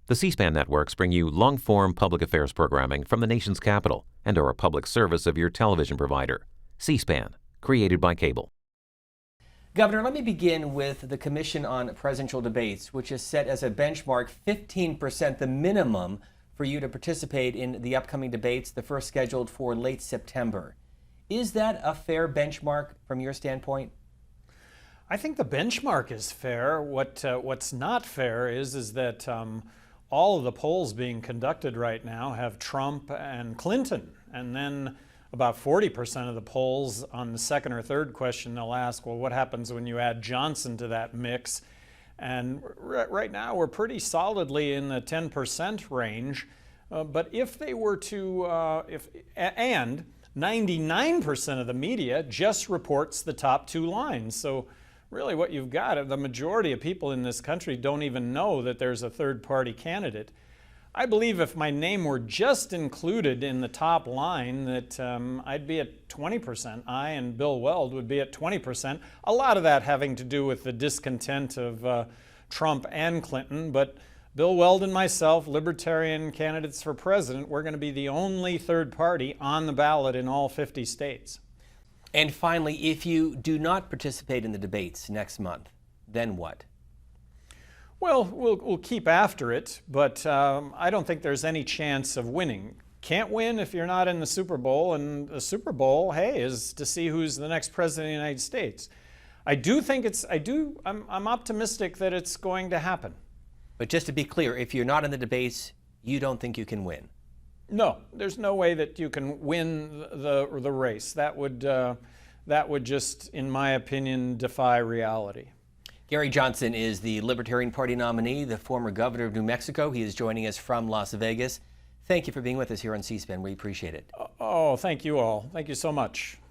The C-SPAN networks bring you long-form public affairs programming from the nation's capital and are a public service of your television provider. C-SPAN, created by cable. Governor, let me begin with the Commission on Presidential Debates, which is set as a benchmark 15%, the minimum for you to participate in the upcoming debates, the first scheduled for late September. Is that a fair benchmark from your standpoint? I think the benchmark is fair. What's not fair is that all of the polls being conducted right now have Trump and Clinton, and then about 40% of the polls on the second or third question they'll ask, well, what happens when you add Johnson to that mix? And right now we're pretty solidly in the 10% range. But if they were to, and 99% of the media just reports the top two lines. So really what you've got, the majority of people in this country don't even know that there's a third-party candidate. I believe if my name were just included in the top line that I'd be at 20%. I and Bill Weld would be at 20%. A lot of that having to do with the discontent of Trump and Clinton, but Bill Weld and myself, libertarian candidates for president, we're going to be the only third party on the ballot in all 50 states. And finally, if you do not participate in the debates next month, then what? Well, we'll keep after it, but I don't think there's any chance of winning. Can't win if you're not in the Super Bowl, and the Super Bowl, hey, is to see who's the next president of the United States. I'm optimistic that it's going to happen. But just to be clear, if you're not in the debates, you don't think you can win? No, there's no way that you can win the race. That would just, in my opinion, defy reality. Gary Johnson is the Libertarian Party nominee, the former governor of New Mexico. He is joining us from Las Vegas. Thank you for being with us here on C-SPAN. We appreciate it. Oh, thank you all. Thank you so much.